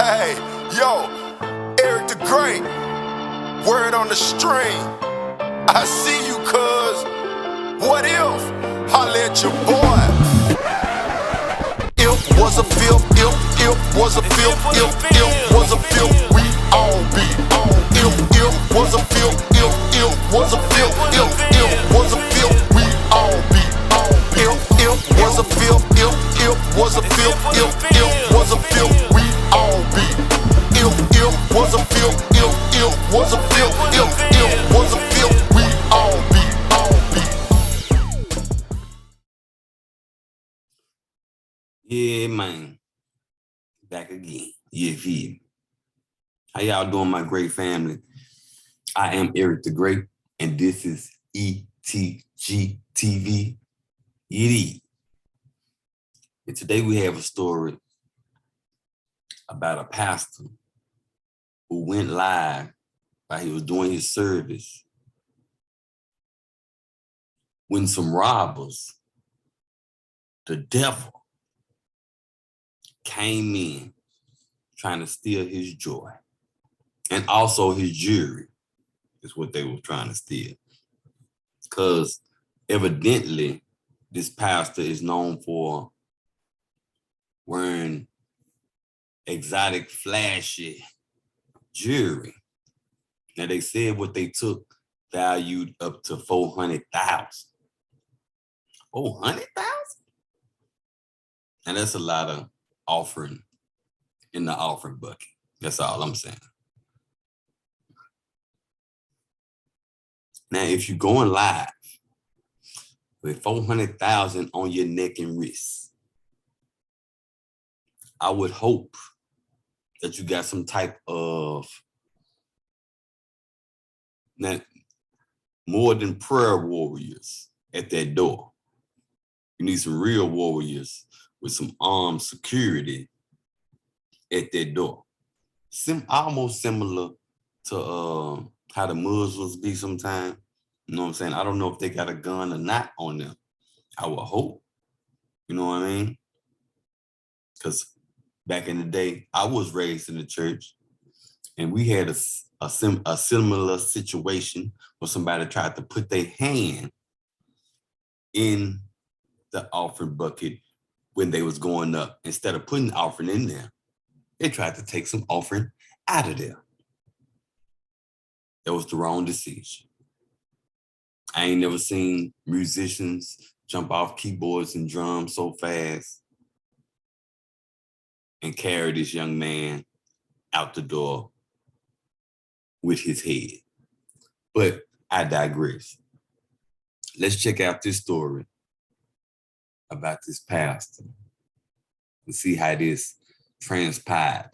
Hey, yo, Eric the Great, word on the string. I see you, cuz. What if? Holla at your boy. If was a filth, if was a filth, if was a filth, we all be. If was a filth, if was a filth, if was a filth, we all be. If was a filth, if was a filth, if was a filth, we all be. If was a filth, if was a filth, if was a filth, we all be. Yeah, man. Back again. Yeah. How y'all doing, my great family? I am Eric the Great, and this is ETG TV. And today we have a story about a pastor who went live while he was doing his service when some robbers, the devil, came in trying to steal his joy and also his jewelry is what they were trying to steal. Because evidently this pastor is known for wearing exotic, flashy jewelry. Now they said what they took valued up to $400,000. $400,000? And that's a lot of offering in the offering bucket. That's all I'm saying. Now, if you're going live with 400,000 on your neck and wrist, I would hope that you got some type of more than prayer warriors at that door. You need some real warriors with some armed security at that door. Almost similar to how the Muslims be sometimes. You know what I'm saying? I don't know if they got a gun or not on them. I would hope. You know what I mean? Because back in the day, I was raised in the church, and we had a similar situation where somebody tried to put their hand in the offering bucket when they was going up. Instead of putting the offering in there, they tried to take some offering out of there. That was the wrong decision. I ain't never seen musicians jump off keyboards and drums so fast and carry this young man out the door with his head. But I digress. Let's check out this story about this pastor and see how this transpired.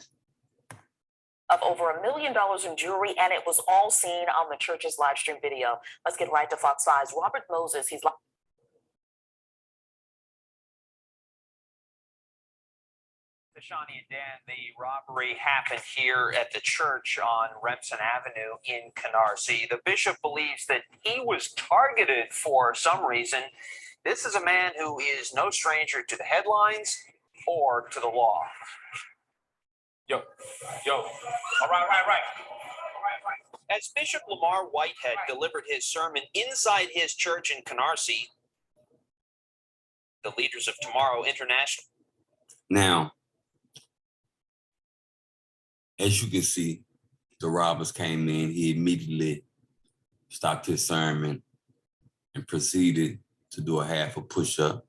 Of over $1 million in jewelry, and it was all seen on the church's live stream video. Let's get right to Fox 5's Robert Moses. He's live. Shani and Dan, the robbery happened here at the church on Remsen Avenue in Canarsie. The bishop believes that he was targeted for some reason. This is a man who is no stranger to the headlines or to the law. Yo. All right. As Bishop Lamar Whitehead delivered his sermon inside his church in Canarsie, the leaders of Tomorrow International. Now, as you can see, the robbers came in. He immediately stopped his sermon and proceeded to do a half a push-up.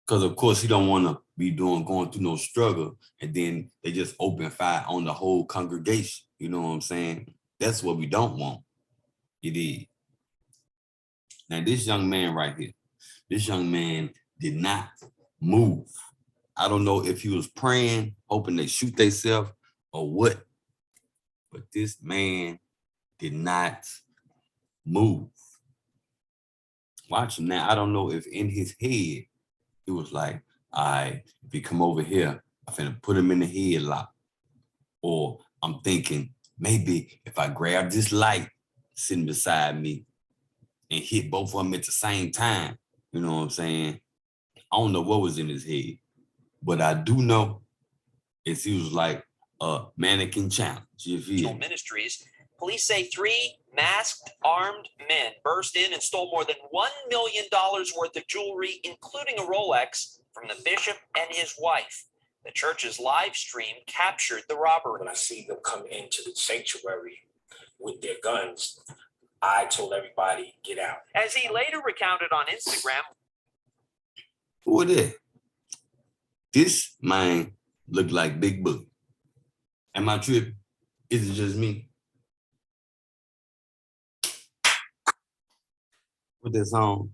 Because, of course, he don't want to be going through no struggle, and then they just open fire on the whole congregation. You know what I'm saying? That's what we don't want. It is. Now, this young man right here, this young man did not move. I don't know if he was praying, hoping they shoot themselves or what, but this man did not move. Watch him now. I don't know if in his head, it was like, all right, if he come over here, I'm finna put him in the headlock. Or I'm thinking, maybe if I grab this light sitting beside me and hit both of them at the same time, you know what I'm saying? I don't know what was in his head, but I do know It was like a mannequin challenge. You feel me? Ministries. Police say 3 masked, armed men burst in and stole more than $1 million worth of jewelry, including a Rolex, from the bishop and his wife. The church's live stream captured the robbery. When I see them come into the sanctuary with their guns, I told everybody, get out. As he later recounted on Instagram, Who are they? This man looked like Big Boogie. Am I tripping? Is it just me? With that song.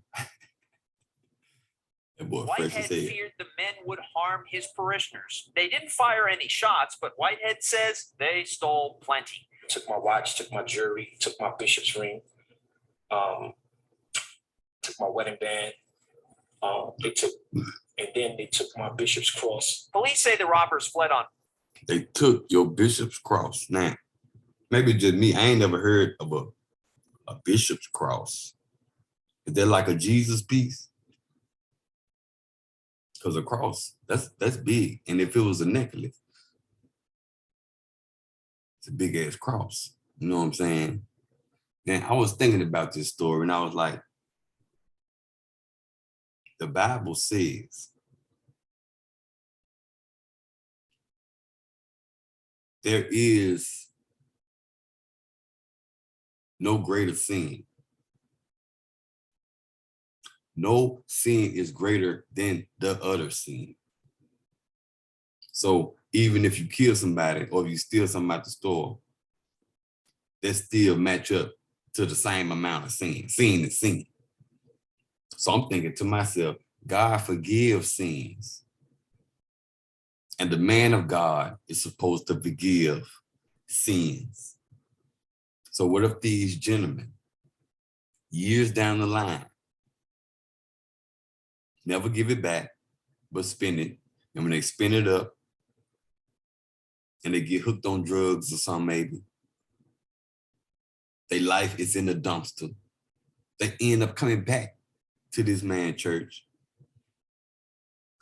That boy fresh Whitehead as hell. feared the men would harm his parishioners. They didn't fire any shots, but Whitehead says they stole plenty. Took my watch, took my jewelry, took my bishop's ring, took my wedding band. They took my bishop's cross. Police say the robbers fled on. They took your bishop's cross. Now, maybe just me. I ain't never heard of a bishop's cross. Is that like a Jesus piece? Because a cross, that's big. And if it was a necklace, it's a big ass cross. You know what I'm saying? And I was thinking about this story and I was like, the Bible says there is no greater sin. No sin is greater than the other sin. So even if you kill somebody or if you steal something out the store, that still match up to the same amount of sin. Sin is sin. So I'm thinking to myself, God forgives sins. And the man of God is supposed to forgive sins. So what if these gentlemen, years down the line, never give it back, but spend it. And when they spend it up and they get hooked on drugs or something, maybe, their life is in the dumpster. They end up coming back to this man church,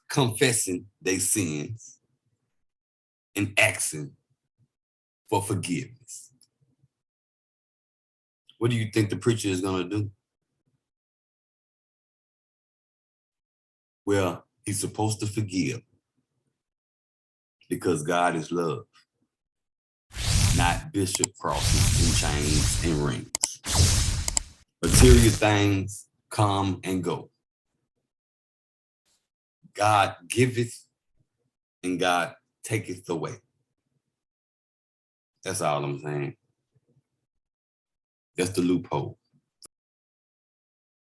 confessing their sins and asking for forgiveness. What do you think the preacher is gonna do? Well, he's supposed to forgive because God is love, not bishop crosses and chains and rings. Material things come and go. God giveth and God taketh away. That's all I'm saying. That's the loophole.